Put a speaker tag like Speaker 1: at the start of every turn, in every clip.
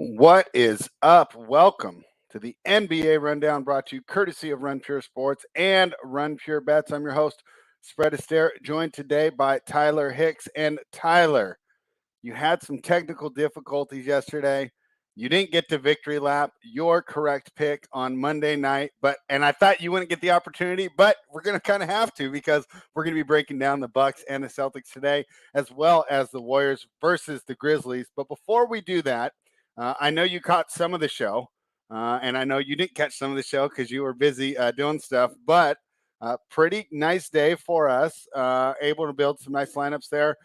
Speaker 1: What is up? Welcome to the NBA Rundown brought to you courtesy of Run Pure Sports and Run Pure Bets. I'm your host, Spread Astaire, joined today by Tyler Hicks. And Tyler, you had some technical difficulties yesterday. You didn't get to victory lap, your correct pick on Monday night, and I thought you wouldn't get the opportunity, but we're going to kind of have to because we're going to be breaking down the Bucks and the Celtics today, as well as the Warriors versus the Grizzlies. But before we do that, I know you caught some of the show, and I know you didn't catch some of the show because you were busy doing stuff, but pretty nice day for us, able to build some nice lineups there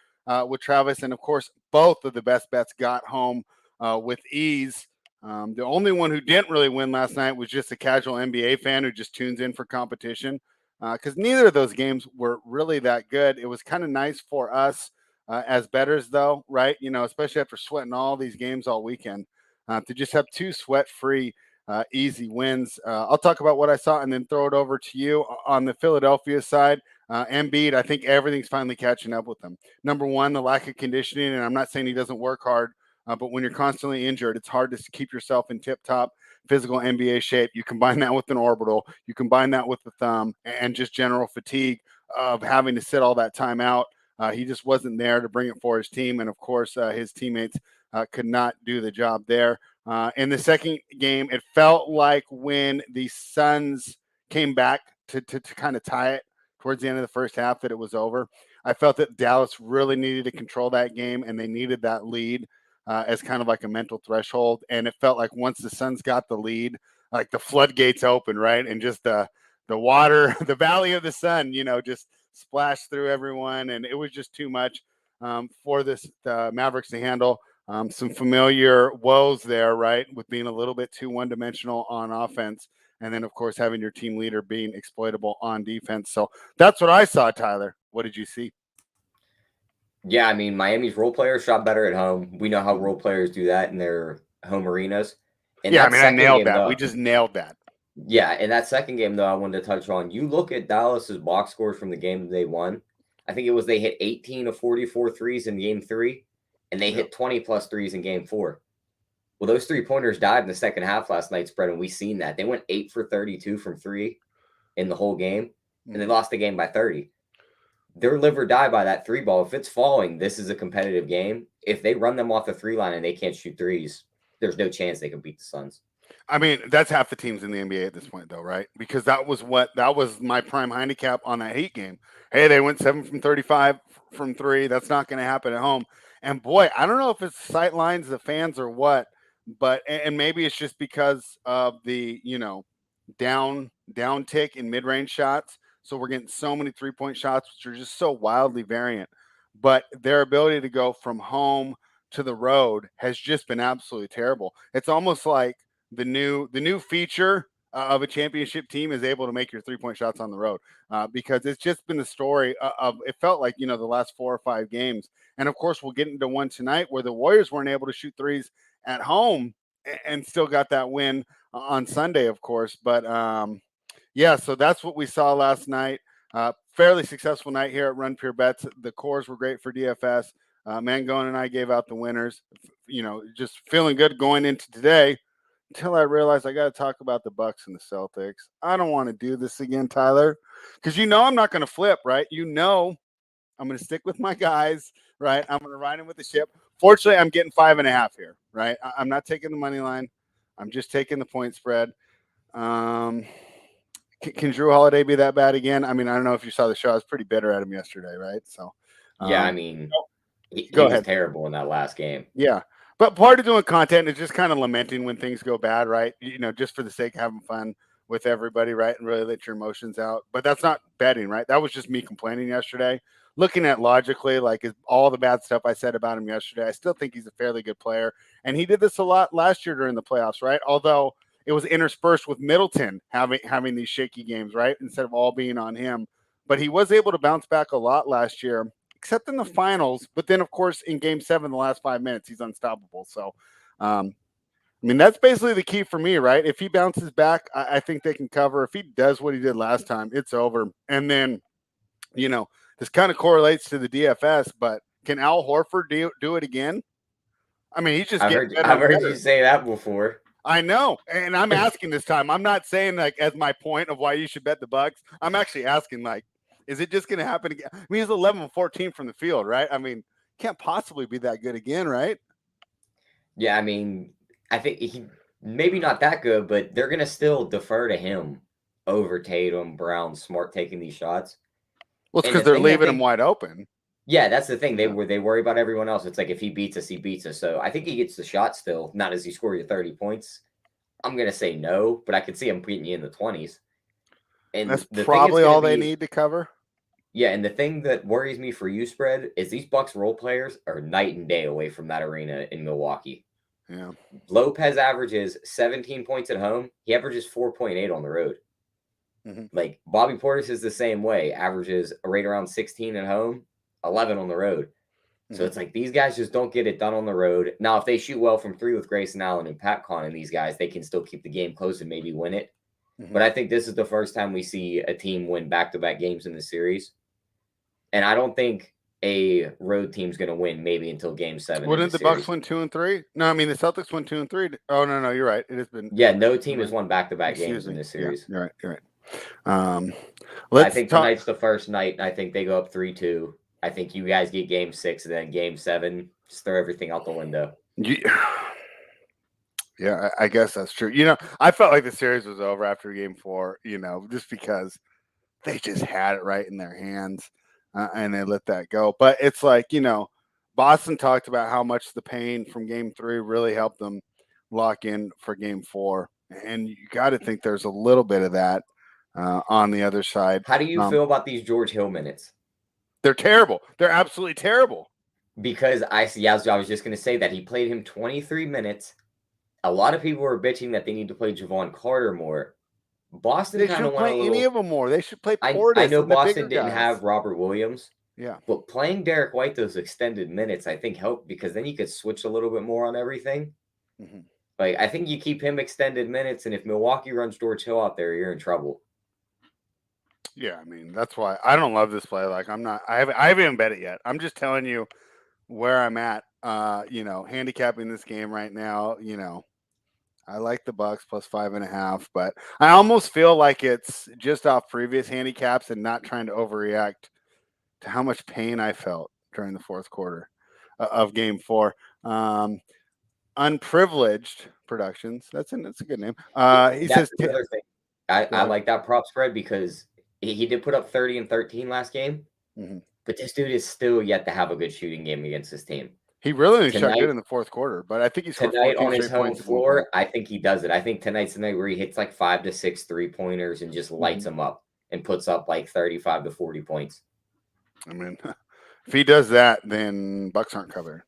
Speaker 1: with Travis. And, of course, both of the best bets got home with ease. The only one who didn't really win last night was just a casual NBA fan who just tunes in for competition because neither of those games were really that good. It was kind of nice for us as bettors, though, right? You know, especially after sweating all these games all weekend, to just have two sweat-free easy wins. I'll talk about what I saw and then throw it over to you on the Philadelphia side. Embiid, I think everything's finally catching up with him. Number one, the lack of conditioning, and I'm not saying he doesn't work hard, but when you're constantly injured, it's hard to keep yourself in tip-top physical NBA shape. You combine that with an orbital, you combine that with the thumb, and just general fatigue of having to sit all that time out. He just wasn't there to bring it for his team, and of course, his teammates could not do the job there. In the second game, it felt like when the Suns came back to kind of tie it towards the end of the first half that it was over. I felt that Dallas really needed to control that game, and they needed that lead as kind of like a mental threshold. And it felt like once the Suns got the lead, like the floodgates open, right? And just the water, the valley of the sun, just splashed through everyone. And it was just too much for the Mavericks to handle. Some familiar woes there, right? With being a little bit too one-dimensional on offense. And then, of course, having your team leader being exploitable on defense. So that's what I saw, Tyler. What did you see?
Speaker 2: Yeah, I mean, Miami's role players shot better at home. We know how role players do that in their home arenas. In
Speaker 1: Yeah, I
Speaker 2: that
Speaker 1: mean, I
Speaker 2: second
Speaker 1: nailed
Speaker 2: game,
Speaker 1: that. We
Speaker 2: though,
Speaker 1: just nailed that.
Speaker 2: yeah, in that second game, though, I wanted to touch on. You look at Dallas's box scores from the game they won. I think it was they hit 18 of 44 threes in game three, and they hit 20 plus threes in game four. Well, those 3-pointers died in the second half last night, spread, and we seen that. They went 8 for 32 from three in the whole game, and they lost the game by 30. They're live or die by that three ball. If it's falling, this is a competitive game. If they run them off the three line and they can't shoot threes, there's no chance they can beat the Suns.
Speaker 1: I mean, that's half the teams in the NBA at this point, though, right? Because that was my prime handicap on that Heat game. Hey, they went 7 from 35 from three. That's not going to happen at home. And boy, I don't know if it's sight lines, the fans, or what, but and maybe it's just because of the down tick in mid range shots. So we're getting so many 3-point shots, which are just so wildly variant. But their ability to go from home to the road has just been absolutely terrible. It's almost like the new feature of a championship team is able to make your 3-point shots on the road because it's just been the story of it felt like the last 4 or 5 games. And of course we'll get into one tonight where the Warriors weren't able to shoot threes at home and still got that win on Sunday, of course. But yeah, so that's what we saw last night. Fairly successful night here at Run Pure Bets. The cores were great for DFS. Mangone and I gave out the winners. Just feeling good going into today until I realized I got to talk about the Bucks and the Celtics. I don't want to do this again, Tyler, because I'm not going to flip, right? I'm going to stick with my guys, right? I'm going to ride in with the ship. Fortunately, I'm getting 5.5 here, right? I'm not taking the money line. I'm just taking the point spread. Can Drew Holiday be that bad again? I mean, I don't know if you saw the show. I was pretty bitter at him yesterday, right? So,
Speaker 2: Yeah, I mean, he
Speaker 1: go
Speaker 2: was
Speaker 1: ahead.
Speaker 2: terrible in that last game.
Speaker 1: Yeah. But part of doing content is just kind of lamenting when things go bad, right? Just for the sake of having fun with everybody, right? And really let your emotions out. But that's not betting, right? That was just me complaining yesterday. Looking at logically, like all the bad stuff I said about him yesterday, I still think he's a fairly good player. And he did this a lot last year during the playoffs, right? Although it was interspersed with Middleton having these shaky games, right? Instead of all being on him. But he was able to bounce back a lot last year, except in the finals. But then, of course, in Game 7, the last 5 minutes, he's unstoppable. So, I mean, that's basically the key for me, right? If he bounces back, I think they can cover. If he does what he did last time, it's over. And then, this kind of correlates to the DFS, but can Al Horford do it again? I mean, he's just
Speaker 2: I've
Speaker 1: getting
Speaker 2: heard
Speaker 1: better
Speaker 2: I've
Speaker 1: and
Speaker 2: heard
Speaker 1: better.
Speaker 2: you say that before.
Speaker 1: I know, and I'm asking this time. I'm not saying like as my point of why you should bet the Bucks. I'm actually asking like, is it just going to happen again? I mean, he's 11-14 from the field, right? I mean, can't possibly be that good again, right?
Speaker 2: Yeah, I mean, I think he maybe not that good, but they're gonna still defer to him over Tatum, Brown, Smart taking these shots.
Speaker 1: Well, it's
Speaker 2: And
Speaker 1: because
Speaker 2: the
Speaker 1: they're
Speaker 2: thing I
Speaker 1: leaving him
Speaker 2: think,
Speaker 1: wide open.
Speaker 2: yeah, that's the thing.
Speaker 1: Yeah.
Speaker 2: They worry about everyone else. It's like if he beats us, he beats us. So I think he gets the shot still. Not as he score your 30 points. I'm gonna say no, but I could see him beating you in the 20s. And
Speaker 1: That's
Speaker 2: the thing it's
Speaker 1: probably
Speaker 2: gonna
Speaker 1: all they
Speaker 2: be,
Speaker 1: need to cover.
Speaker 2: yeah, and the thing that worries me for you, Spread, is these Bucks role players are night and day away from that arena in Milwaukee.
Speaker 1: Yeah.
Speaker 2: Lopez averages 17 points at home. He averages 4.8 on the road.
Speaker 1: Mm-hmm.
Speaker 2: Like Bobby Portis is the same way, averages right around 16 at home, 11 on the road. So it's like these guys just don't get it done on the road. Now, if they shoot well from three with Grayson Allen and Pat Con and these guys, they can still keep the game close and maybe win it. But I think this is the first time we see a team win back-to-back games in the series. And I don't think a road team's going to win maybe until Game 7.
Speaker 1: Wouldn't the Bucks win 2 and 3? No, I mean the Celtics won 2 and 3. Oh no, you're right. It has been.
Speaker 2: Yeah, no team has won back-to-back games in this
Speaker 1: Yeah,
Speaker 2: series.
Speaker 1: you're right.
Speaker 2: I think tonight's the first night, and I think they go up 3-2. I think you guys get Game 6, and then Game 7, just throw everything out the window.
Speaker 1: Yeah, I guess that's true. I felt like the series was over after Game 4. Just because they just had it right in their hands, and they let that go. But it's like Boston talked about how much the pain from Game 3 really helped them lock in for Game 4, and you got to think there's a little bit of that on the other side.
Speaker 2: How do you feel about these George Hill minutes?
Speaker 1: They're terrible. They're absolutely terrible.
Speaker 2: Because I was just going to say that he played him 23 minutes. A lot of people were bitching that they need to play Javon Carter more. Boston
Speaker 1: They
Speaker 2: kind
Speaker 1: shouldn't
Speaker 2: of went
Speaker 1: play
Speaker 2: a little.
Speaker 1: any of them more. They should play Portis.
Speaker 2: I know
Speaker 1: and the
Speaker 2: Boston
Speaker 1: bigger
Speaker 2: didn't
Speaker 1: guys.
Speaker 2: have Robert Williams.
Speaker 1: Yeah.
Speaker 2: But playing Derek White those extended minutes, I think helped because then you could switch a little bit more on everything.
Speaker 1: Mm-hmm.
Speaker 2: Like I think you keep him extended minutes, and if Milwaukee runs George Hill out there, you're in trouble.
Speaker 1: Yeah, I mean that's why I don't love this play. Like I haven't even bet it yet. I'm just telling you where I'm at. Handicapping this game right now. I like the Bucks plus 5.5, but I almost feel like it's just off previous handicaps and not trying to overreact to how much pain I felt during the fourth quarter of Game 4. Unprivileged Productions. That's a good name. He says
Speaker 2: the other thing. I like that prop spread because he did put up 30 and 13 last game, but this dude is still yet to have a good shooting game against this team.
Speaker 1: He really shot good in the fourth quarter, but I think he's
Speaker 2: tonight on his home floor. I think he does it. I think tonight's the night where he hits like 5 to 6 3-pointers and just lights them up and puts up like 35 to 40 points.
Speaker 1: I mean, if he does that, then Bucks aren't covered.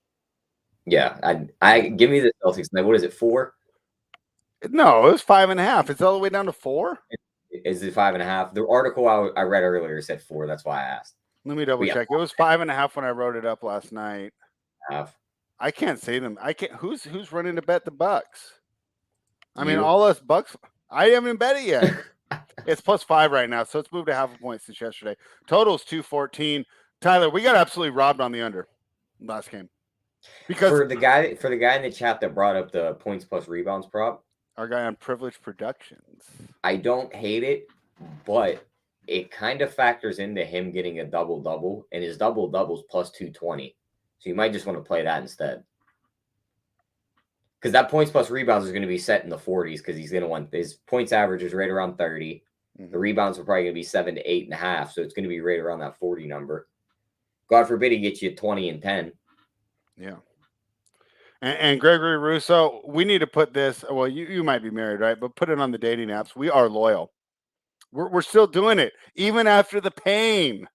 Speaker 2: Yeah, I give me the Celtics. What is it, 4?
Speaker 1: No, it was 5.5. It's all the way down to 4.
Speaker 2: Is it 5.5? The article I read earlier said 4. That's why I asked.
Speaker 1: Let me double check. It was 5.5 when I wrote it up last night. I can't say them. I can't. Who's running to bet the Bucks? I mean, all us Bucks. I haven't bet it yet. It's plus 5 right now, so it's moved to half a point since yesterday. Total's 214. Tyler, we got absolutely robbed on the under last game. Because
Speaker 2: for the guy in the chat that brought up the points plus rebounds prop,
Speaker 1: our guy on Privileged Productions.
Speaker 2: I don't hate it, but it kind of factors into him getting a double-double, and his double-double's plus 220. So you might just want to play that instead. Because that points plus rebounds is going to be set in the 40s because he's going to want his points average is right around 30. The rebounds are probably going to be 7 to 8.5, so it's going to be right around that 40 number. God forbid he gets you 20 and 10.
Speaker 1: Yeah. And Gregory Russo, we need to put this. Well, you might be married, right? But put it on the dating apps. We are loyal. We're still doing it, even after the pain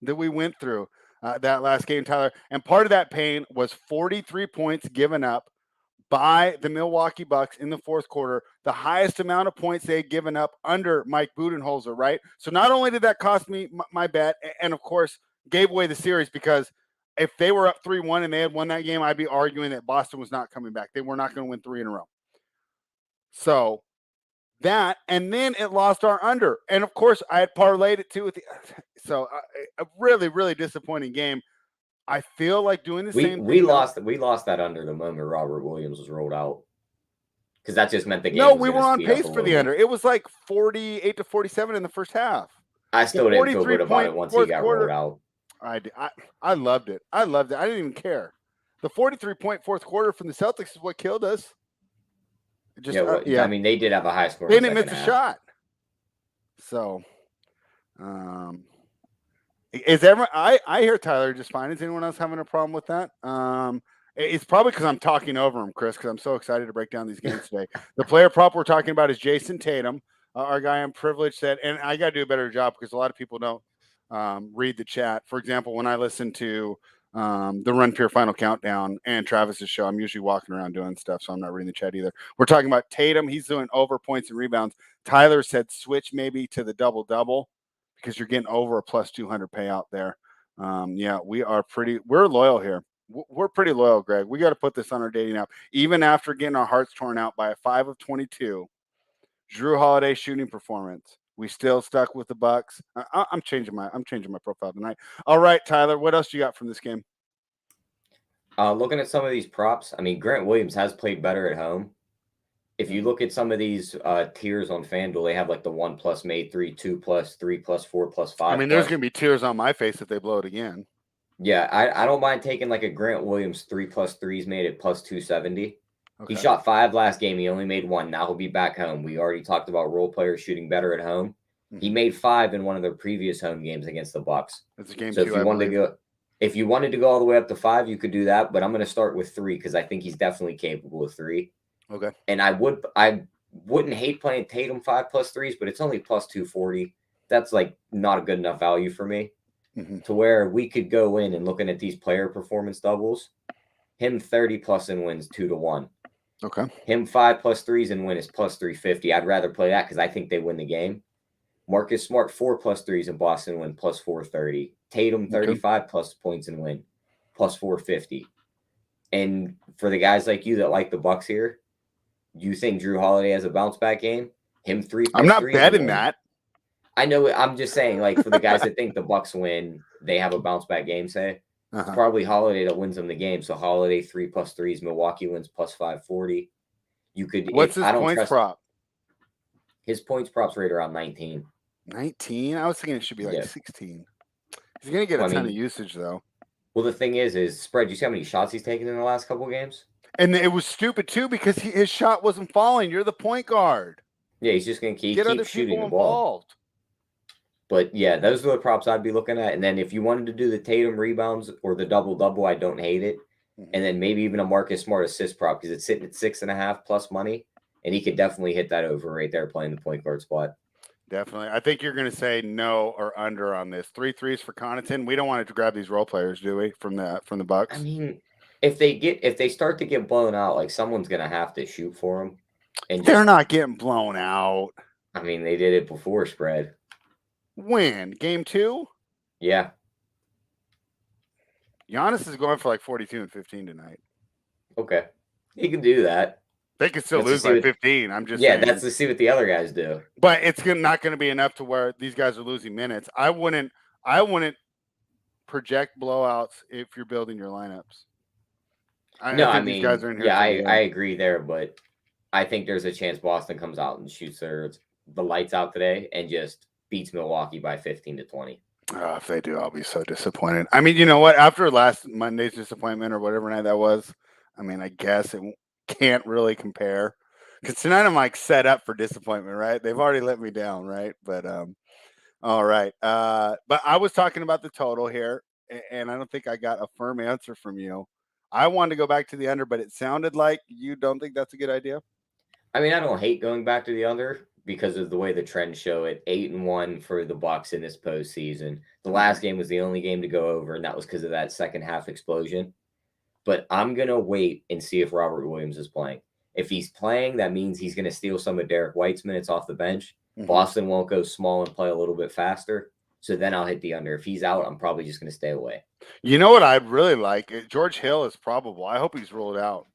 Speaker 1: that we went through that last game, Tyler. And part of that pain was 43 points given up by the Milwaukee Bucks in the fourth quarter, the highest amount of points they had given up under Mike Budenholzer, right? So not only did that cost me my bet, and of course gave away the series, because if they were up 3-1 and they had won that game, I'd be arguing that Boston was not coming back. They were not going to win 3 in a row. So that, and then it lost our under. And of course I had parlayed it too with a really, really disappointing game. I feel like doing the same
Speaker 2: we
Speaker 1: thing.
Speaker 2: lost that under the moment Robert Williams was rolled out. Because that just meant the game
Speaker 1: No,
Speaker 2: was
Speaker 1: we
Speaker 2: going
Speaker 1: were
Speaker 2: to
Speaker 1: on
Speaker 2: speed up
Speaker 1: pace
Speaker 2: a
Speaker 1: for
Speaker 2: little
Speaker 1: the
Speaker 2: bit.
Speaker 1: under. It was like 48-47 in the first half.
Speaker 2: I still didn't feel good
Speaker 1: 43
Speaker 2: about it
Speaker 1: point
Speaker 2: once he
Speaker 1: fourth
Speaker 2: got
Speaker 1: quarter.
Speaker 2: rolled out.
Speaker 1: I loved it. I loved it. I didn't even care. The 43-point fourth quarter from the Celtics is what killed us. Just
Speaker 2: I mean, they did have a high score.
Speaker 1: They didn't miss a shot. So, is everyone? I hear Tyler just fine. Is anyone else having a problem with that? It's probably because I'm talking over him, Chris, because I'm so excited to break down these games today. The player prop we're talking about is Jason Tatum, our guy I'm privileged said, and I got to do a better job because a lot of people don't read the chat. For example, when I listen to the Run Pure Final Countdown and Travis's show, I'm usually walking around doing stuff, so I'm not reading the chat either. We're talking about Tatum. He's doing over points and rebounds. Tyler said switch maybe to the double-double because you're getting over a plus 200 payout there. We're loyal here. We're pretty loyal, Greg. We got to put this on our dating app. Even after getting our hearts torn out by a 5 of 22, Drew Holiday shooting performance, we still stuck with the Bucks. I'm changing my profile tonight. All right, Tyler, what else you got from this game?
Speaker 2: Looking at some of these props, I mean, Grant Williams has played better at home. If you look at some of these tiers on FanDuel, they have like the 1+ made 3, 2+, 3+, 4+, 5.
Speaker 1: I mean, there's going to be tears on my face if they blow it again.
Speaker 2: Yeah, I don't mind taking like a Grant Williams 3+3s made at plus 270. Okay. He shot 5 last game. He only made 1. Now he'll be back home. We already talked about role players shooting better at home. Mm-hmm. He made 5 in one of their previous home games against the Bucks.
Speaker 1: It's a game
Speaker 2: so
Speaker 1: two,
Speaker 2: if you wanted to go all the way up to 5, you could do that. But I'm going to start with 3 because I think he's definitely capable of 3.
Speaker 1: Okay.
Speaker 2: And I wouldn't hate playing Tatum 5+3s, but it's only plus 240. That's like not a good enough value for me. Mm-hmm. To where we could go in and looking at these player performance doubles, him 30+ and wins 2-1.
Speaker 1: Okay.
Speaker 2: Him 5+3s and win is plus 350. I'd rather play that because I think they win the game. Marcus Smart 4+3s in Boston win plus 430. Tatum 35+ points and win plus 450. And for the guys like you that like the Bucks here, you think Drew Holiday has a bounce back game? Him 3+3.
Speaker 1: I'm not betting that.
Speaker 2: I know. I'm just saying, like, for the guys that think the Bucks win, they have a bounce back game. It's probably Holiday that wins them the game. So Holiday 3+3s, Milwaukee wins plus 540. You could.
Speaker 1: What's his points prop?
Speaker 2: His points prop's right around 19.
Speaker 1: 19? I was thinking it should be like 16. He's gonna get a ton of usage though.
Speaker 2: Well, the thing is spread. You see how many shots he's taken in the last couple of games?
Speaker 1: And it was stupid too because his shot wasn't falling. You're the point guard.
Speaker 2: Yeah, he's just gonna keep shooting the
Speaker 1: involved.
Speaker 2: Ball. But yeah, those are the props I'd be looking at. And then if you wanted to do the Tatum rebounds or the double-double, I don't hate it. Mm-hmm. And then maybe even a Marcus Smart assist prop because it's sitting at 6.5 plus money. And he could definitely hit that over right there playing the point guard spot.
Speaker 1: Definitely. I think you're going to say no or under on this. 3 threes for Connaughton. We don't want to grab these role players, do we, from the Bucks?
Speaker 2: I mean, if they start to get blown out, like someone's going to have to shoot for them. And
Speaker 1: they're not getting blown out.
Speaker 2: I mean, they did it before spread.
Speaker 1: When? Game 2?
Speaker 2: Yeah.
Speaker 1: Giannis is going for like 42 and 15 tonight.
Speaker 2: Okay. He can do that.
Speaker 1: They could still lose by 15. I'm just saying.
Speaker 2: That's to see what the other guys do.
Speaker 1: But it's not going to be enough to where these guys are losing minutes. I wouldn't project blowouts if you're building your lineups.
Speaker 2: I mean, these guys are in here. I agree there, but I think there's a chance Boston comes out and shoots the lights out today and just beats Milwaukee by 15-20.
Speaker 1: Oh, if they do, I'll be so disappointed. I mean, you know what? After last Monday's disappointment or whatever night that was, I mean, I guess it can't really compare because tonight I'm like set up for disappointment, right? They've already let me down, right? But all right. But I was talking about the total here, and I don't think I got a firm answer from you. I wanted to go back to the under, but it sounded like you don't think that's a good idea.
Speaker 2: I mean, I don't hate going back to the under because of the way the trends show it. 8-1 for the Bucks in this postseason. The last game was the only game to go over, and that was because of that second half explosion. But I'm going to wait and see if Robert Williams is playing. If he's playing, that means he's going to steal some of Derek White's minutes off the bench. Mm-hmm. Boston won't go small and play a little bit faster. So then I'll hit the under. If he's out, I'm probably just going to stay away.
Speaker 1: You know what I'd really like? George Hill is probable. I hope he's ruled out.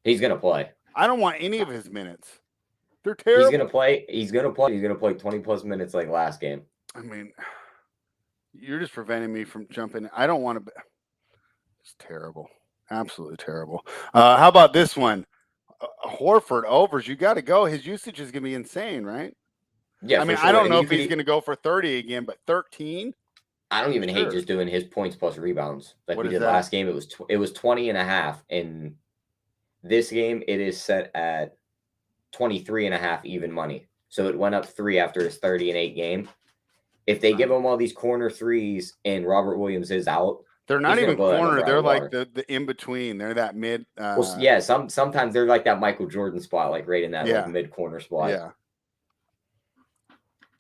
Speaker 2: He's going to play.
Speaker 1: I don't want any of his minutes. They're terrible.
Speaker 2: He's going to play. He's going to play 20+ minutes like last game.
Speaker 1: I mean, you're just preventing me from jumping. I don't want to. It's terrible. Absolutely terrible. How about this one? Horford overs. You got to go. His usage is going to be insane, right?
Speaker 2: Yeah,
Speaker 1: I
Speaker 2: for
Speaker 1: mean,
Speaker 2: sure.
Speaker 1: I don't
Speaker 2: And
Speaker 1: know
Speaker 2: you
Speaker 1: if he's
Speaker 2: could,
Speaker 1: going to go for 30 again, but 13?
Speaker 2: I don't even hate
Speaker 1: Sure.
Speaker 2: just doing his points plus rebounds like
Speaker 1: What
Speaker 2: we
Speaker 1: is
Speaker 2: did
Speaker 1: that?
Speaker 2: last game. It was 20 and a half. In this game, it is set at 23 and a half even money. So it went up 3 after his 30-8 game. If they give him all these corner threes and Robert Williams is out,
Speaker 1: They're not
Speaker 2: he's gonna
Speaker 1: even
Speaker 2: blow that
Speaker 1: corner.
Speaker 2: number out
Speaker 1: They're
Speaker 2: of the
Speaker 1: like
Speaker 2: water.
Speaker 1: the in between. They're that mid.
Speaker 2: Well, yeah, sometimes they're like that Michael Jordan spot, like right in that
Speaker 1: Yeah.
Speaker 2: like mid corner spot.
Speaker 1: Yeah.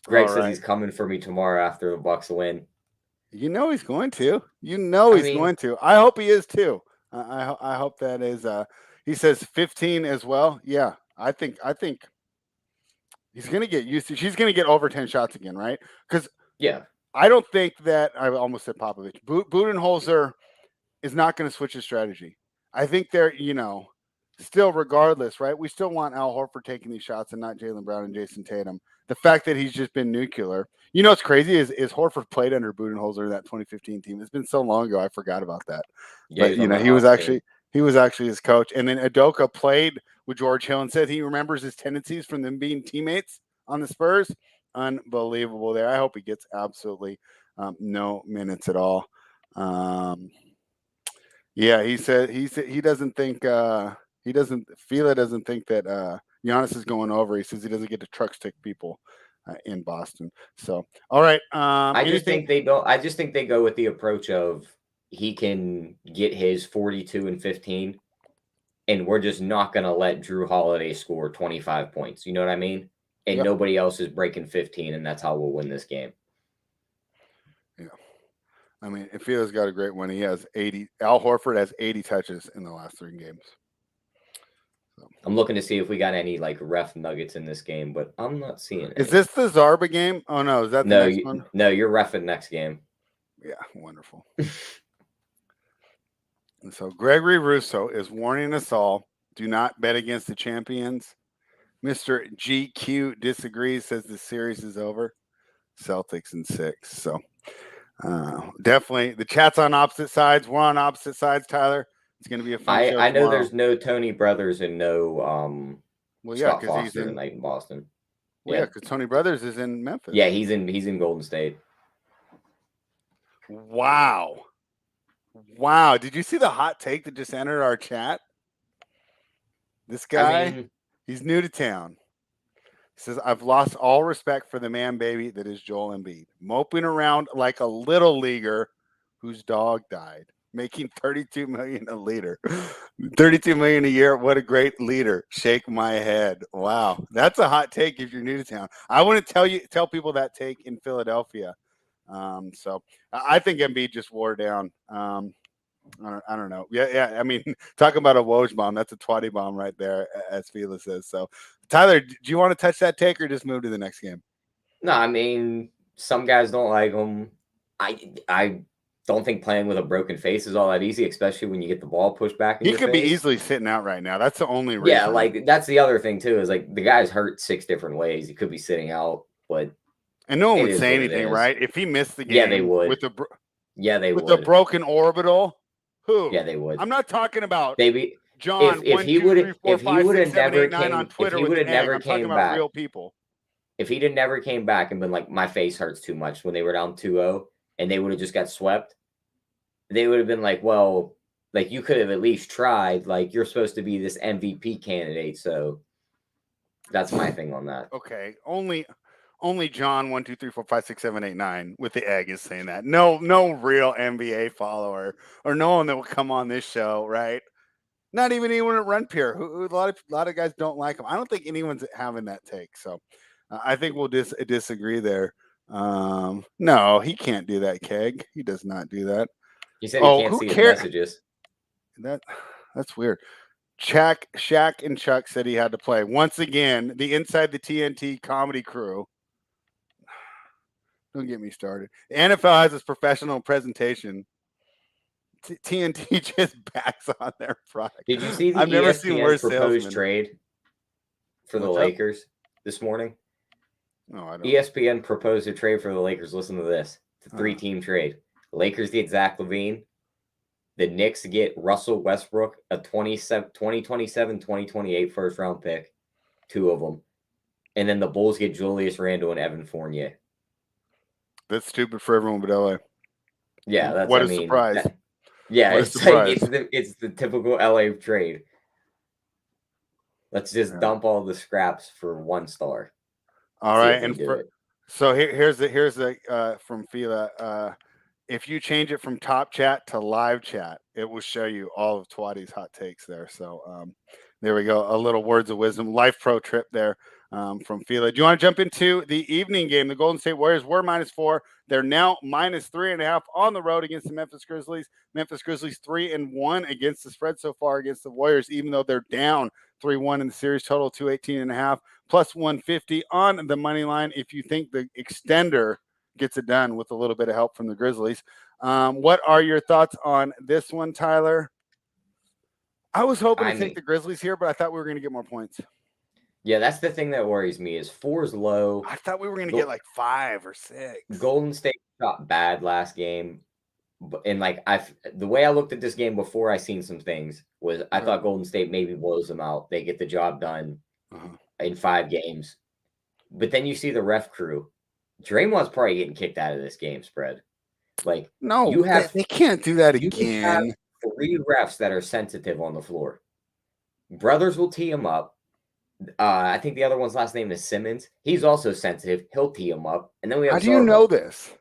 Speaker 2: Greg
Speaker 1: All
Speaker 2: says
Speaker 1: right.
Speaker 2: he's coming for me tomorrow after the Bucks win.
Speaker 1: You know he's going to. You know he's going to. I hope he is too. I hope that is. He says 15 as well. Yeah, I think he's going to get used to. She's going to get over 10 shots again, right? Because
Speaker 2: Yeah,
Speaker 1: I don't think that I almost said Popovich. Budenholzer is not going to switch his strategy. I think they're still regardless, right? We still want Al Horford taking these shots and not Jaylen Brown and Jason Tatum. The fact that he's just been nuclear. You know what's crazy is Horford played under Budenholzer in that 2015 team. It's been so long ago, I forgot about that.
Speaker 2: yeah,
Speaker 1: But he was actually his coach. And then Udoka played with George Hill and said he remembers his tendencies from them being teammates on the Spurs. Unbelievable there. I hope he gets absolutely no minutes at all. Yeah, he said he doesn't think Fila doesn't think that Giannis is going over. He says he doesn't get to truck stick people in Boston. So, all right.
Speaker 2: I just think they don't. I just think they go with the approach of he can get his 42 and 15, and we're just not going to let Drew Holiday score 25 points. You know what I mean? And nobody else is breaking 15, and that's how we'll win this game.
Speaker 1: Yeah. I mean, Fila's got a great one. He has 80. Al Horford has 80 touches in the last 3 games.
Speaker 2: So. I'm looking to see if we got any like ref nuggets in this game, but I'm not seeing it.
Speaker 1: Is this the Zarba game? Oh no, is that the next one?
Speaker 2: No, you're refing next game.
Speaker 1: Yeah, wonderful. And so Gregory Russo is warning us all: do not bet against the champions. Mr. GQ disagrees, says the series is over. Celtics in 6. So definitely the chat's on opposite sides. We're on opposite sides, Tyler. It's going to be a fun show.
Speaker 2: I know there's no Tony Brothers and no Scott Foster tonight in Boston.
Speaker 1: Well, yeah, because Tony Brothers is in Memphis.
Speaker 2: Yeah, he's in Golden State.
Speaker 1: Wow. Did you see the hot take that just entered our chat? This guy, he's new to town. He says, I've lost all respect for the man baby that is Joel Embiid, moping around like a little leaguer whose dog died, making $32 million a leader. $32 million a year. What a great leader. Shake my head. Wow. That's a hot take if you're new to town. I want to tell people that take in Philadelphia. So I think Embiid just wore down. I don't know. Yeah. I mean, talking about a Woj bomb, that's a twatty bomb right there, as Fila says. So, Tyler, do you want to touch that take or just move to the next game?
Speaker 2: No, I mean, some guys don't like him. I don't think playing with a broken face is all that easy, especially when you get the ball pushed back in your face.
Speaker 1: He could be easily sitting out right now. That's the only reason.
Speaker 2: Yeah, like that's the other thing too, is like the guy's hurt 6 different ways. He could be sitting out, but
Speaker 1: and no one would say anything, right? If he missed the game,
Speaker 2: yeah, they would. With
Speaker 1: the broken orbital. Who?
Speaker 2: Yeah, they would.
Speaker 1: I'm not talking about
Speaker 2: John. If he would have never came,
Speaker 1: on Twitter, if he would have never came back, real people.
Speaker 2: If he never came back and been like, my face hurts too much when they were down 2-0 and they would have just got swept, they would have been like, well, like you could have at least tried. Like you're supposed to be this MVP candidate, so that's my thing on that.
Speaker 1: Okay, only John 1 2 3 4 5 6 7 8 9 with the egg is saying that. No real NBA follower or no one that will come on this show, right? Not even anyone at Run Pure. Who a lot of guys don't like him. I don't think anyone's having that take. So I think we'll disagree there. No, he can't do that, Keg. He does not do that.
Speaker 2: He said he can't see his messages.
Speaker 1: That's weird. Shaq and Chuck said he had to play. Once again, the Inside the TNT comedy crew. Don't get me started. The NFL has its professional presentation. TNT just backs on their product.
Speaker 2: Did you see the
Speaker 1: I've never seen worse
Speaker 2: proposed trade for the Lakers this morning?
Speaker 1: No, I don't.
Speaker 2: ESPN proposed a trade for the Lakers. Listen to this. It's a 3-team trade. The Lakers get Zach LaVine. The Knicks get Russell Westbrook, a 2027, 2028 first round pick, 2 of them. And then the Bulls get Julius Randle and Evan Fournier.
Speaker 1: That's stupid for everyone but LA.
Speaker 2: Yeah, that's
Speaker 1: what a surprise.
Speaker 2: It's the typical LA trade. Let's just dump all the scraps for 1 star.
Speaker 1: All right, and so here's the from Fila. If you change it from top chat to live chat, it will show you all of Twatty's hot takes there. So there we go. A little words of wisdom, life pro trip there from Fila. Do you want to jump into the evening game? The Golden State Warriors were -4. They're now -3.5 on the road against the Memphis Grizzlies. Memphis Grizzlies 3-1 against the spread so far against the Warriors, even though they're down 3-1 in the series. Total 218.5 plus 150 on the money line. If you think the extender gets it done with a little bit of help from the Grizzlies. What are your thoughts on this one, Tyler? I was hoping to take the Grizzlies here, but I thought we were going to get more points.
Speaker 2: Yeah, that's the thing that worries me is 4 is low.
Speaker 1: I thought we were going to get like 5 or 6.
Speaker 2: Golden State shot bad last game. And the way I looked at this game before I seen some things was I thought Golden State maybe blows them out. They get the job done in 5 games. But then you see the ref crew. Draymond's probably getting kicked out of this game spread.
Speaker 1: No, they can't do that again.
Speaker 2: Have 3 refs that are sensitive on the floor. Brothers will tee him up. I think the other one's last name is Simmons. He's also sensitive. He'll tee him up. And then we have.
Speaker 1: How do you know this?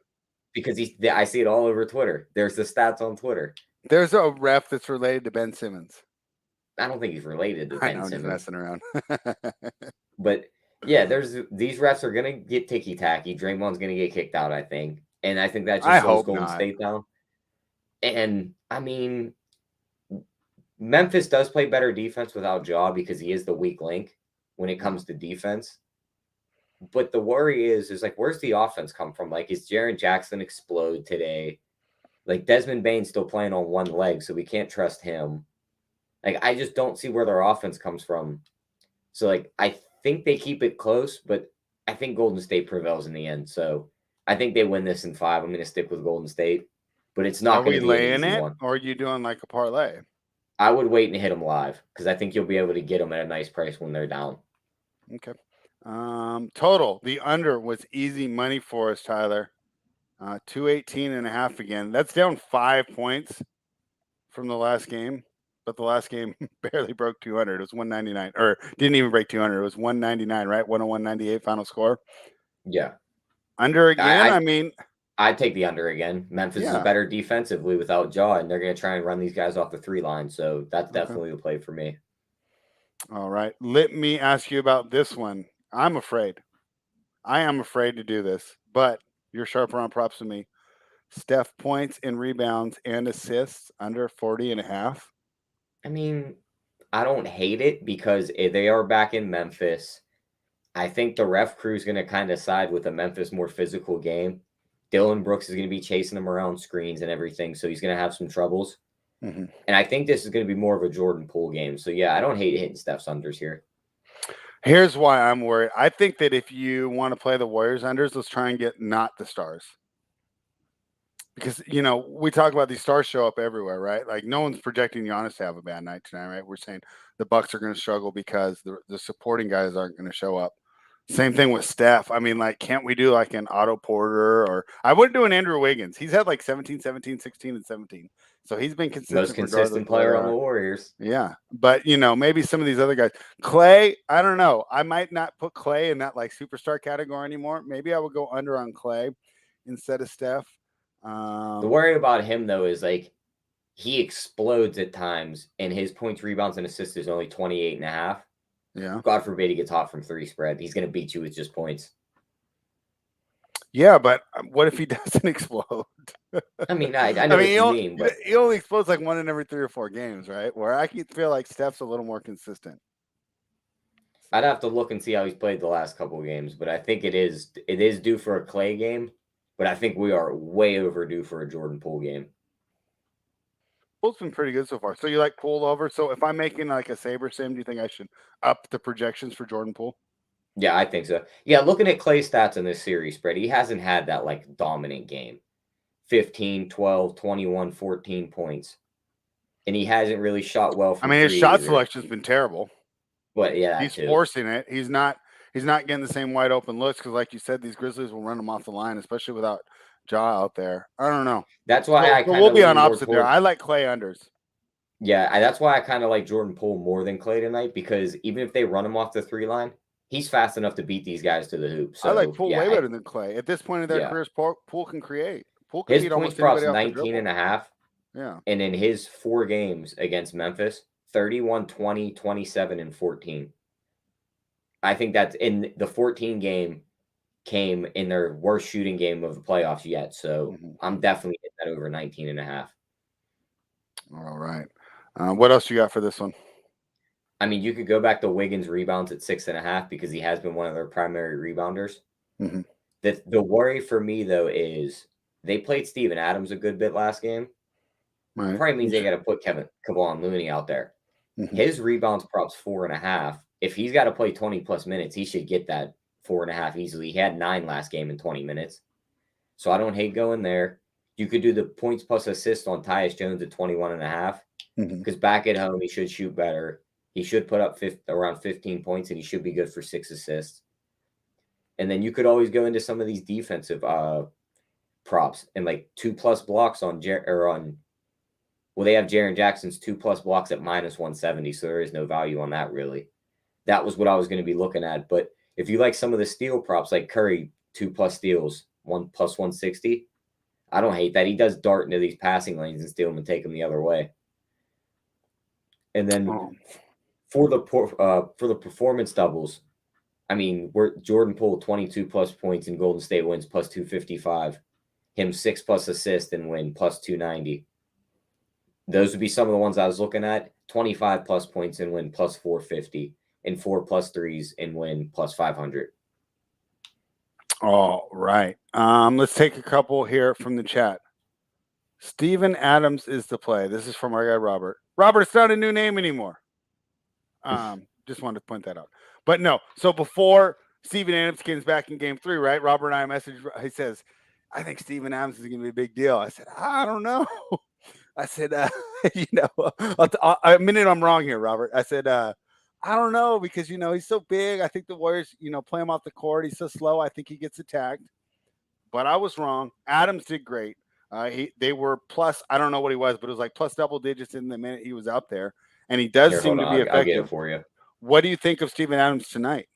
Speaker 2: Because I see it all over Twitter. There's the stats on Twitter.
Speaker 1: There's a ref that's related to Ben Simmons.
Speaker 2: I don't think he's related to Ben Simmons.
Speaker 1: Just messing around.
Speaker 2: But yeah, these refs are gonna get ticky tacky. Draymond's gonna get kicked out, I think, and I think that just slows Golden State down. And I mean, Memphis does play better defense without Ja because he is the weak link when it comes to defense. But the worry is where's the offense come from? Is Jaren Jackson explode today? Desmond Bane's still playing on one leg, so we can't trust him. I just don't see where their offense comes from. So I think they keep it close, but I think Golden State prevails in the end. So I think they win this in 5. I'm going to stick with Golden State, but it's not going to be
Speaker 1: laying it, or are you doing a parlay?
Speaker 2: I would wait and hit them live because I think you'll be able to get them at a nice price when they're down.
Speaker 1: Okay. Total, the under was easy money for us, Tyler. 218.5 again. That's down 5 points from the last game. But the last game barely broke 200. It was 199, or didn't even break 200. It was 199, right? 101.98 final score.
Speaker 2: Yeah.
Speaker 1: Under again.
Speaker 2: I'd take the under again. Memphis is better defensively without Ja, and they're going to try and run these guys off the 3 line. So that's definitely the play for me.
Speaker 1: All right. Let me ask you about this one. I'm afraid. I am afraid to do this, but you're sharper on props than me. Steph points and rebounds and assists under 40.5.
Speaker 2: I mean, I don't hate it because they are back in Memphis. I think the ref crew is going to kind of side with a Memphis more physical game. Dylan Brooks is going to be chasing him around screens and everything, so he's going to have some troubles. Mm-hmm. And I think this is going to be more of a Jordan Poole game. So, yeah, I don't hate hitting Steph's unders here.
Speaker 1: Here's why I'm worried. I think that if you want to play the Warriors unders, let's try and get not the stars. Because, we talk about these stars show up everywhere, right? No one's projecting Giannis to have a bad night tonight, right? We're saying the Bucks are going to struggle because the supporting guys aren't going to show up. Same thing with Steph. I mean, can't we do an Otto Porter, or I wouldn't do an Andrew Wiggins. He's had 17, 17, 16, and 17. So he's been consistent.
Speaker 2: Most consistent player on the Warriors.
Speaker 1: Yeah. But, maybe some of these other guys. Clay, I don't know. I might not put Clay in that superstar category anymore. Maybe I would go under on Clay instead of Steph.
Speaker 2: The worry about him, though, is he explodes at times, and his points, rebounds, and assists is only 28.5.
Speaker 1: Yeah.
Speaker 2: God forbid he gets hot from 3 spread. He's going to beat you with just points.
Speaker 1: Yeah, but what if he doesn't explode?
Speaker 2: I mean, I know what you mean. But
Speaker 1: he only explodes 1 in every 3 or 4 games, right? Where I feel like Steph's a little more consistent.
Speaker 2: I'd have to look and see how he's played the last couple of games, but I think it is due for a Clay game. But I think we are way overdue for a Jordan Poole game.
Speaker 1: Poole's been pretty good so far. So you like Poole over? So if I'm making a Saber sim, do you think I should up the projections for Jordan Poole?
Speaker 2: Yeah, I think so. Yeah, looking at Clay's stats in this series spread, he hasn't had that dominant game. 15, 12, 21, 14 points. and he hasn't really shot well
Speaker 1: I
Speaker 2: from
Speaker 1: mean, his
Speaker 2: three
Speaker 1: shot
Speaker 2: either.
Speaker 1: selection's been terrible.
Speaker 2: But yeah, that
Speaker 1: He's
Speaker 2: too.
Speaker 1: forcing it. He's not getting the same wide open looks because, like you said, these Grizzlies will run him off the line, especially without Ja out there. I don't know.
Speaker 2: That's why I
Speaker 1: So
Speaker 2: kind
Speaker 1: we'll
Speaker 2: of
Speaker 1: be on
Speaker 2: lean more
Speaker 1: opposite there.
Speaker 2: towards.
Speaker 1: I like Clay unders.
Speaker 2: Yeah, that's why I kind of like Jordan Poole more than Clay tonight, because even if they run him off the 3 line, he's fast enough to beat these guys to the hoop.
Speaker 1: I like
Speaker 2: So
Speaker 1: Poole way better than Clay. At this point in their
Speaker 2: yeah.
Speaker 1: careers, Poole can create. Poole can
Speaker 2: His
Speaker 1: beat
Speaker 2: points
Speaker 1: almost
Speaker 2: props
Speaker 1: anybody off the
Speaker 2: 19
Speaker 1: dribble.
Speaker 2: and a half.
Speaker 1: Yeah.
Speaker 2: And in his 4 games against Memphis, 31, 20, 27, and 14. I think that's in the 14 game came in their worst shooting game of the playoffs yet. So I'm definitely hitting that over 19 and a half.
Speaker 1: All right. What else you got for this one?
Speaker 2: I mean, you could go back to Wiggins' rebounds at 6.5 because he has been one of their primary rebounders.
Speaker 1: Mm-hmm.
Speaker 2: The worry for me, though, is they played Steven Adams a good bit last game.
Speaker 1: Right.
Speaker 2: Probably means they got to put Kevon Looney out there.
Speaker 1: Mm-hmm.
Speaker 2: His rebounds props 4.5. If he's got to play 20 plus minutes, he should get that 4.5 easily. He had 9 last game in 20 minutes. So I don't hate going there. You could do the points plus assists on Tyus Jones at 21.5 because back at home, he should shoot better. He should put up around 15 points, and he should be good for 6 assists. And then you could always go into some of these defensive props and like 2+ blocks on well, they have Jaren Jackson's 2+ blocks at -170, so there is no value on that really. That was what I was going to be looking at. But if you like some of the steal props, like Curry 2+ steals, 1+160, I don't hate that. He does dart into these passing lanes and steal them and take them the other way. And then for the performance doubles, I mean, we're Jordan Poole 22+ points and Golden State wins +255. Him 6+ assists and win +290. Those would be some of the ones I was looking at. 25+ points and win +450, and 4+ threes and win +500.
Speaker 1: All right. Let's take a couple here from the chat. Steven Adams is the play. This is from our guy Robert. Robert, it's not a new name anymore. Just wanted to point that out. But no. So before Steven Adams comes back in game 3, right? Robert and I messaged. He says, "I think Steven Adams is going to be a big deal." I said, "I don't know." I said, a minute I'm wrong here, Robert. I said, I don't know because, he's so big. I think the Warriors, play him off the court. He's so slow. I think he gets attacked. But I was wrong. Adams did great. They were plus, I don't know what he was, but it was like plus double digits in the minute he was out there. And he does seem to be effective.
Speaker 2: I'll get it for you.
Speaker 1: What do you think of Steven Adams tonight?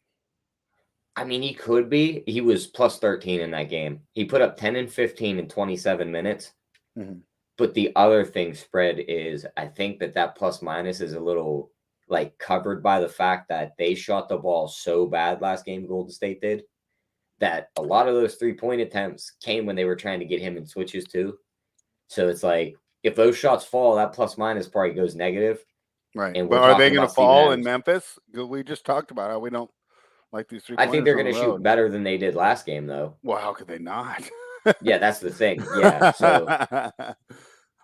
Speaker 2: I mean, he could be. He was plus 13 in that game. He put up 10 and 15 in 27 minutes. Mm-hmm. But the other thing spread is I think that plus minus is a little like covered by the fact that they shot the ball so bad last game, Golden State did, that a lot of those 3-point attempts came when they were trying to get him in switches too. So it's like if those shots fall, that plus minus probably goes negative.
Speaker 1: Right. And but are they going to fall in Memphis? We just talked about how we don't like these 3-pointers.
Speaker 2: I think they're going to shoot better than they did last game, though.
Speaker 1: Well, how could they not?
Speaker 2: Yeah, that's the thing. Yeah. So,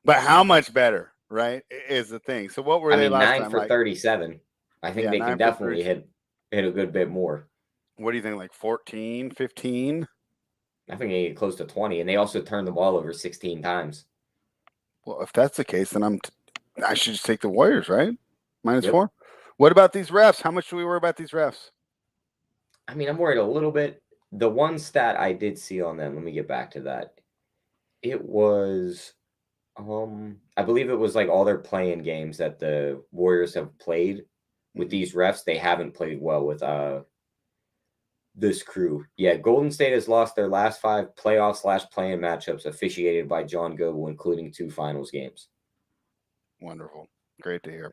Speaker 1: but how much better, right, is the thing. So what were they last time?
Speaker 2: 9 for 37. I think they can definitely hit a good bit more.
Speaker 1: What do you think, like 14, 15?
Speaker 2: I think they get close to 20, and they also turned the ball over 16 times.
Speaker 1: Well, if that's the case, then I should just take the Warriors, right? -4. What about these refs? How much do we worry about these refs?
Speaker 2: I mean, I'm worried a little bit. The one stat I did see on them, let me get back to that. It was, I believe it was like all their playing games that the Warriors have played with these refs. They haven't played well with this crew. Yeah, Golden State has lost their last 5 playoff/play-in matchups officiated by John Goble, including 2 finals games.
Speaker 1: Wonderful. Great to hear.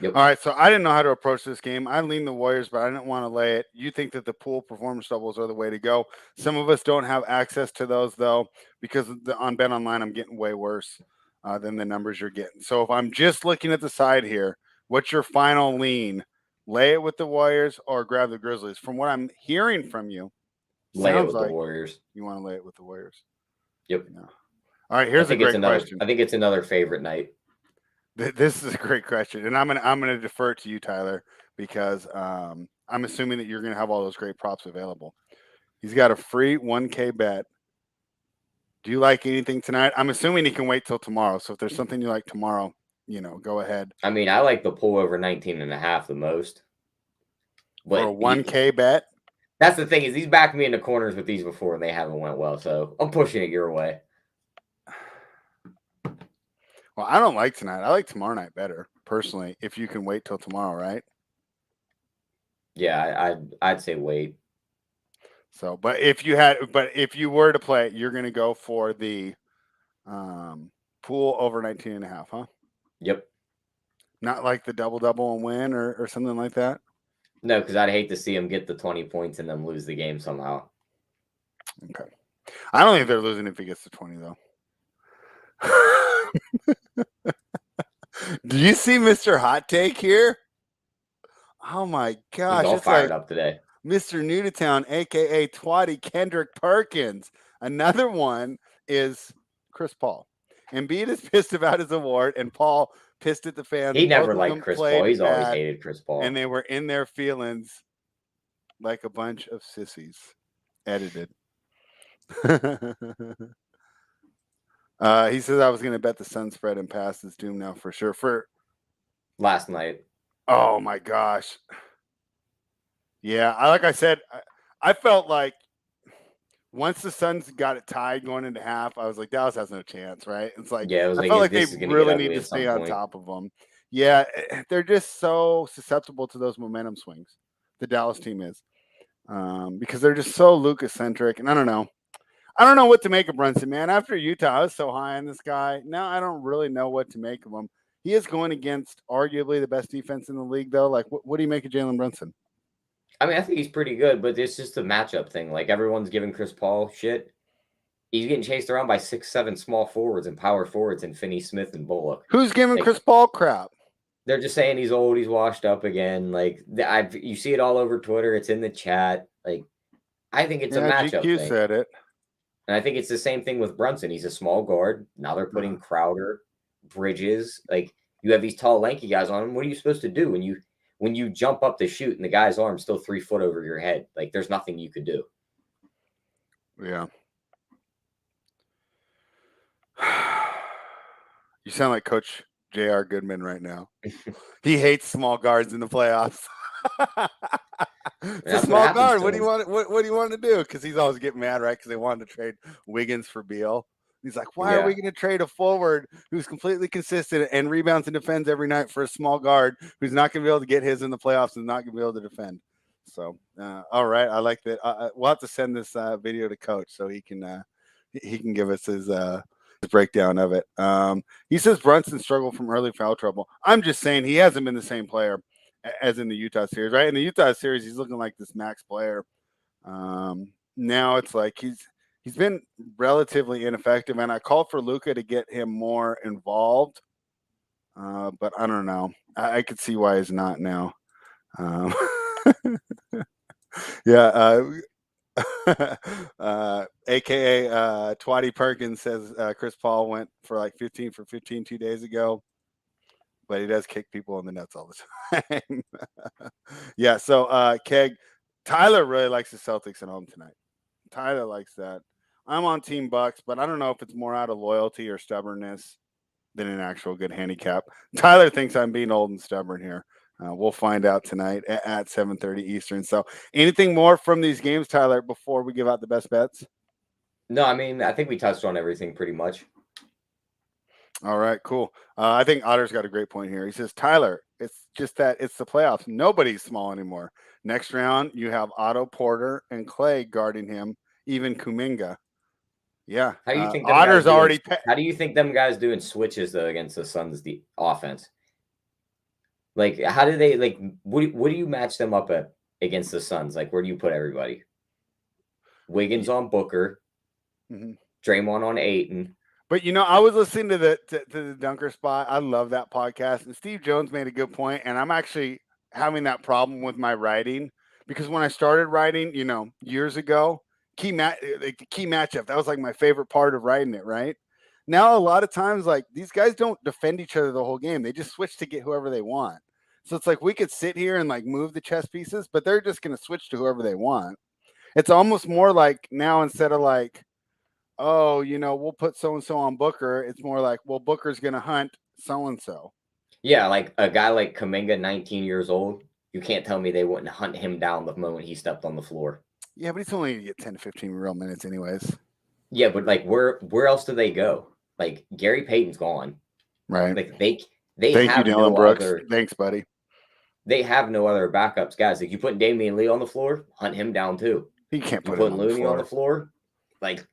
Speaker 2: Yep.
Speaker 1: All right, so I didn't know how to approach this game. I lean the Warriors, but I didn't want to lay it. You think that the pool performance doubles are the way to go. Some of us don't have access to those, though, because on Bet Online, I'm getting way worse than the numbers you're getting. So if I'm just looking at the side here, what's your final lean? Lay it with the Warriors or grab the Grizzlies? From what I'm hearing from you,
Speaker 2: lay it with the Warriors.
Speaker 1: You want to lay it with the Warriors.
Speaker 2: Yep.
Speaker 1: Yeah. All right, here's a great question.
Speaker 2: I think it's another favorite night.
Speaker 1: This is a great question, and I'm gonna defer it to you, Tyler, because I'm assuming that you're gonna have all those great props available. He's got a free 1K bet. Do you like anything tonight? I'm assuming he can wait till tomorrow. So if there's something you like tomorrow, go ahead.
Speaker 2: I mean, I like the pull over 19.5 the most.
Speaker 1: For a 1K bet?
Speaker 2: That's the thing, is he's backed me into corners with these before and they haven't went well, so I'm pushing it your way.
Speaker 1: Well, I don't like tonight. I like tomorrow night better, personally, if you can wait till tomorrow, right?
Speaker 2: Yeah, I'd say wait.
Speaker 1: So, but if you were to play it, you're going to go for the pool over 19.5, huh?
Speaker 2: Yep.
Speaker 1: Not like the double and win or something like that?
Speaker 2: No, because I'd hate to see him get the 20 points and then lose the game somehow.
Speaker 1: Okay. I don't think they're losing if he gets to 20, though. Do you see Mr. Hot Take here? Oh, my gosh.
Speaker 2: He's all
Speaker 1: it's
Speaker 2: fired
Speaker 1: like
Speaker 2: up today.
Speaker 1: Mr. Newtown, a.k.a. Twatty Kendrick Perkins. Another one is Chris Paul. Embiid is pissed about his award, and Paul pissed at the fans.
Speaker 2: He never liked Chris Paul. He's always hated Chris Paul.
Speaker 1: And they were in their feelings like a bunch of sissies. Edited. He says I was going to bet the Suns spread and pass is doomed now for sure. For
Speaker 2: last night.
Speaker 1: Oh, my gosh. Yeah, like I said, I felt like once the Suns got it tied going into half, I was like, Dallas has no chance, right? It's like,
Speaker 2: yeah,
Speaker 1: I felt like they really need to stay on top of them. Yeah, they're just so susceptible to those momentum swings. The Dallas team is, because they're just so Luka-centric, and I don't know what to make of Brunson, man. After Utah, I was so high on this guy. Now I don't really know what to make of him. He is going against arguably the best defense in the league, though. Like, what do you make of Jalen Brunson?
Speaker 2: I mean, I think he's pretty good, but it's just a matchup thing. Like, everyone's giving Chris Paul shit. He's getting chased around by 6'7" small forwards and power forwards and Finney Smith and Bullock.
Speaker 1: Who's giving Chris Paul crap?
Speaker 2: They're just saying he's old, he's washed up again. Like, you see it all over Twitter. It's in the chat. Like, I think it's a matchup
Speaker 1: GQ
Speaker 2: thing.
Speaker 1: Said it.
Speaker 2: And I think it's the same thing with Brunson. He's a small guard. Now they're putting Crowder, Bridges. Like, you have these tall, lanky guys on him. What are you supposed to do when you jump up to shoot and the guy's arm's still 3 foot over your head? Like, there's nothing you could do.
Speaker 1: Yeah. You sound like Coach J.R. Goodman right now. He hates small guards in the playoffs. It's a small guard. What do you want to do? Because he's always getting mad, right? Because they wanted to trade Wiggins for Beal. He's like, why are we going to trade a forward who's completely consistent and rebounds and defends every night for a small guard who's not going to be able to get his in the playoffs and not going to be able to defend? So, all right, I like that. We'll have to send this video to Coach so he can give us his breakdown of it. He says Brunson struggled from early foul trouble. I'm just saying he hasn't been the same player as in the Utah series, right? In the Utah series, he's looking like this max player. Now it's like he's been relatively ineffective, and I called for Luka to get him more involved, but I don't know. I could see why he's not now. Yeah. AKA Twatty Perkins says Chris Paul went for like 15 for 15 2 days ago, but he does kick people in the nuts all the time. Yeah, so Keg, Tyler really likes the Celtics at home tonight. Tyler likes that. I'm on Team Bucks, but I don't know if it's more out of loyalty or stubbornness than an actual good handicap. Tyler thinks I'm being old and stubborn here. We'll find out tonight at 7:30 Eastern. So anything more from these games, Tyler, before we give out the best bets?
Speaker 2: No, I mean, I think we touched on everything pretty much.
Speaker 1: All right, cool. I think Otter's got a great point here. He says, Tyler, it's just that it's the playoffs. Nobody's small anymore. Next round, you have Otto Porter and Clay guarding him, even Kuminga. Yeah.
Speaker 2: How do you think
Speaker 1: Otter's already
Speaker 2: how do you think them guys doing switches though against the Suns the offense? Like, how do they like? What do you match them up at against the Suns? Like, where do you put everybody? Wiggins on Booker, Draymond on Ayton.
Speaker 1: But I was listening to the Dunker Spot. I love that podcast, and Steve Jones made a good point. And I'm actually having that problem with my writing because when I started writing, years ago, the key matchup, that was like my favorite part of writing it. Right now, a lot of times, like these guys don't defend each other the whole game; they just switch to get whoever they want. So it's like we could sit here and like move the chess pieces, but they're just going to switch to whoever they want. It's almost more like now instead of like, oh, we'll put so-and-so on Booker. It's more like, well, Booker's going to hunt so-and-so.
Speaker 2: Yeah, like a guy like Kuminga, 19 years old. You can't tell me they wouldn't hunt him down the moment he stepped on the floor.
Speaker 1: Yeah, but he's only going to get 10 to 15 real minutes anyways.
Speaker 2: Yeah, but like where else do they go? Like Gary Payton's gone.
Speaker 1: Right.
Speaker 2: Like they
Speaker 1: Thank you,
Speaker 2: have
Speaker 1: Dylan
Speaker 2: no
Speaker 1: Brooks.
Speaker 2: other
Speaker 1: Thanks, buddy.
Speaker 2: they have no other backups guys. Like you put Damian Lee on the floor, hunt him down too.
Speaker 1: He can't
Speaker 2: You
Speaker 1: put him
Speaker 2: put
Speaker 1: on the
Speaker 2: Looney on the
Speaker 1: floor.
Speaker 2: floor, like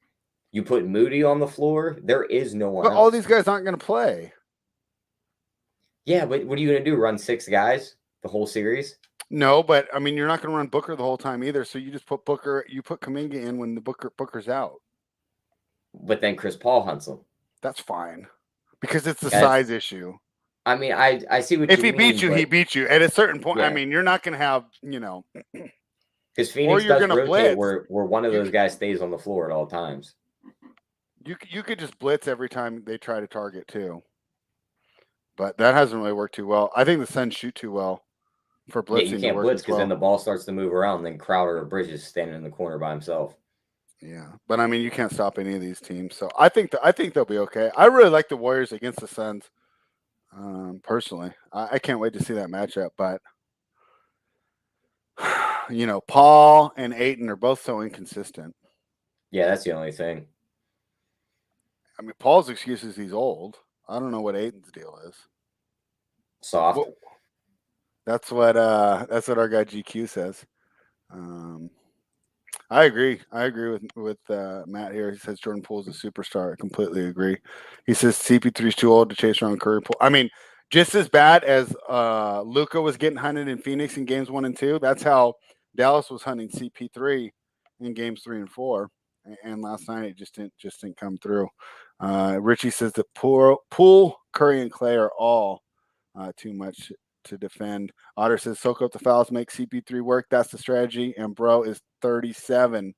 Speaker 2: you put Moody on the floor, there is no one
Speaker 1: But all
Speaker 2: else.
Speaker 1: these guys aren't going to play.
Speaker 2: Yeah, but what are you gonna do? Run 6 guys the whole series?
Speaker 1: No, but I mean, you're not going to run Booker the whole time either. So you just put Kuminga in when the Booker's out.
Speaker 2: But then Chris Paul hunts him.
Speaker 1: That's fine because it's a
Speaker 2: That's-
Speaker 1: size issue.
Speaker 2: I mean, I see what
Speaker 1: If
Speaker 2: you
Speaker 1: he
Speaker 2: mean.
Speaker 1: beats you, he beats you. At a certain point, I
Speaker 2: Yeah.
Speaker 1: mean, you're not going to have,
Speaker 2: because Phoenix
Speaker 1: you're
Speaker 2: does
Speaker 1: gonna
Speaker 2: rotate
Speaker 1: blitz.
Speaker 2: where one of those guys stays on the floor at all times.
Speaker 1: You could just blitz every time they try to target too. But that hasn't really worked too well. I think the Suns shoot too well for blitzing.
Speaker 2: Yeah, you can't blitz because then the ball starts to move around. And then Crowder or Bridges standing in the corner by himself.
Speaker 1: Yeah, but I mean, you can't stop any of these teams. So I think they'll be okay. I really like the Warriors against the Suns. Personally, I can't wait to see that matchup. But Paul and Ayton are both so inconsistent.
Speaker 2: Yeah, that's the only thing.
Speaker 1: I mean, Paul's excuse is he's old. I don't know what Ayton's deal is.
Speaker 2: Soft.
Speaker 1: That's what our guy GQ says. I agree. I agree with Matt here. He says Jordan Poole's a superstar. I completely agree. He says CP3 is too old to chase around Curry. Poole. I mean, just as bad as Luka was getting hunted in Phoenix in games 1 and 2. That's how Dallas was hunting CP3 in games 3 and 4. And last night it just didn't come through. Richie says that Poole, Curry, and Clay are all too much to defend. Otter says soak up the fouls, make CP3 work. That's the strategy. And bro is 37.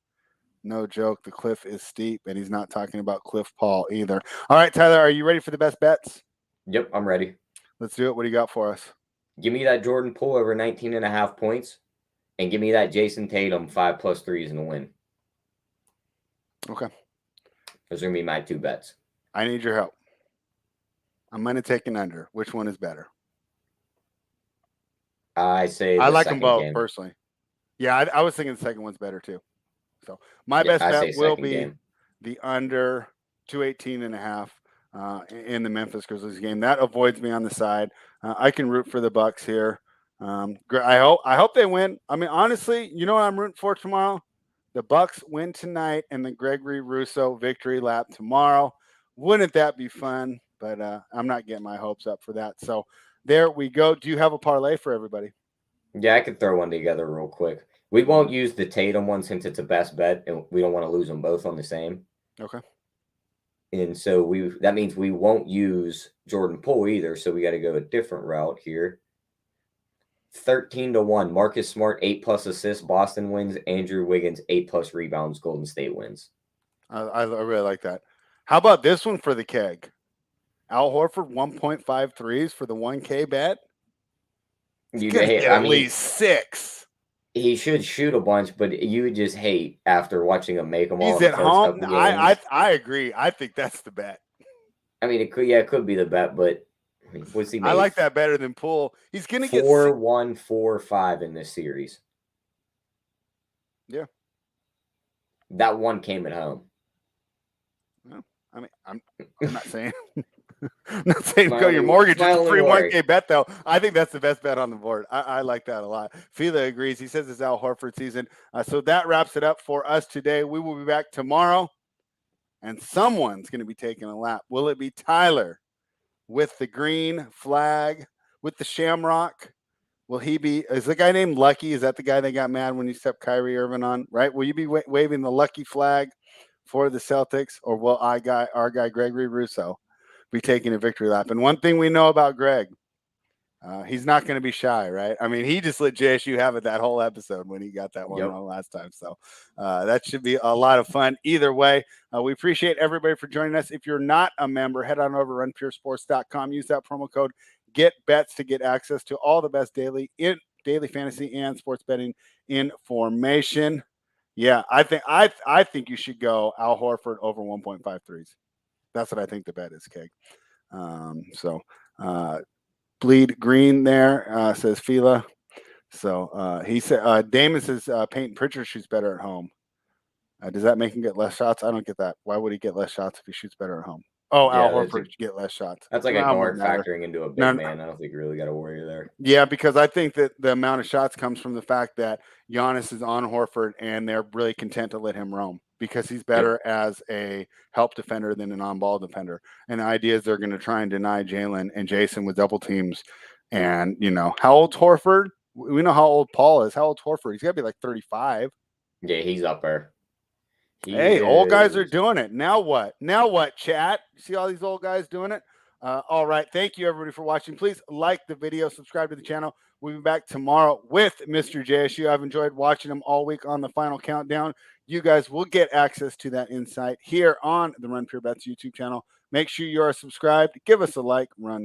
Speaker 1: No joke. The cliff is steep, and he's not talking about Cliff Paul either. All right, Tyler, are you ready for the best bets?
Speaker 2: Yep, I'm ready.
Speaker 1: Let's do it. What do you got for us?
Speaker 2: Give me that Jordan Poole over 19.5 points, and give me that Jason Tatum 5+ threes in the win.
Speaker 1: Okay.
Speaker 2: Those are going to be my 2 bets.
Speaker 1: I need your help. I'm going to take an under. Which one is better?
Speaker 2: I say
Speaker 1: I like them both,
Speaker 2: game.
Speaker 1: personally. Yeah, I was thinking the second one's better, too. So my best bet will be the under 218.5 in the Memphis Grizzlies game. That avoids me on the side. I can root for the Bucks here. I hope they win. I mean, honestly, you know what I'm rooting for tomorrow? The Bucks win tonight and the Gregory Rousseau victory lap tomorrow. Wouldn't that be fun? But I'm not getting my hopes up for that. So there we go. Do you have a parlay for everybody?
Speaker 2: Yeah, I could throw one together real quick. We won't use the Tatum one since it's a best bet, and we don't want to lose them both on the same.
Speaker 1: Okay.
Speaker 2: And so that means we won't use Jordan Poole either. So we got to go a different route here. 13-1. Marcus Smart 8+ assists. Boston wins. Andrew Wiggins 8+ rebounds. Golden State wins.
Speaker 1: I really like that. How about this one for the keg? Al Horford 1.5 threes for the 1K bet. He's gonna get at least 6.
Speaker 2: He should shoot a bunch, but you would just hate after watching him make them all.
Speaker 1: He's at home. I agree. I think that's the bet.
Speaker 2: I mean, it could be the bet, but what's he made?
Speaker 1: I like that better than Poole. He's gonna get
Speaker 2: 4-1-4-5 in this series.
Speaker 1: Yeah,
Speaker 2: that one came at home.
Speaker 1: Well, I mean, I'm not saying. I'm not saying go your mortgage. It's a free 1K bet, though. I think that's the best bet on the board. I like that a lot. Fila agrees. He says it's Al Horford season. So that wraps it up for us today. We will be back tomorrow, and someone's going to be taking a lap. Will it be Tyler with the green flag, with the shamrock? Will he be – is the guy named Lucky? Is that the guy that got mad when you stepped Kyrie Irving on, right? Will you be waving the Lucky flag for the Celtics, or will our guy Gregory Rousseau be taking a victory lap? And one thing we know about Greg, he's not going to be shy, right? I mean, he just let JSU have it that whole episode when he got that one wrong last time. So that should be a lot of fun. Either way, we appreciate everybody for joining us. If you're not a member, head on over to runpuresports.com. Use that promo code GETBETS to get access to all the best daily fantasy and sports betting information. Yeah, I think you should go Al Horford over 1.5 threes. That's what I think the bet is, Keg. bleed green there, says Fila. So he said, Damon says Peyton Pritchard shoots better at home. Does that make him get less shots? I don't get that. Why would he get less shots if he shoots better at home? Oh,
Speaker 2: Yeah,
Speaker 1: Al Horford should get less shots.
Speaker 2: That's like a guard factoring into a big
Speaker 1: No,
Speaker 2: man. I don't think you really got to worry there.
Speaker 1: Yeah, because I think that the amount of shots comes from the fact that Giannis is on Horford and they're really content to let him roam because he's better as a help defender than an on-ball defender. And the idea is they're going to try and deny Jalen and Jason with double teams. And, you know, how old's Horford? We know how old Paul is. How old's Horford? He's got to be like 35.
Speaker 2: Yeah, he's up there.
Speaker 1: Old guys are doing it. Now what? Now what, chat? See all these old guys doing it? All right. Thank you, everybody, for watching. Please like the video, subscribe to the channel. We'll be back tomorrow with Mr. JSU. I've enjoyed watching him all week on the final countdown. You guys will get access to that insight here on the Run Pure Bets YouTube channel. Make sure you are subscribed. Give us a like. Run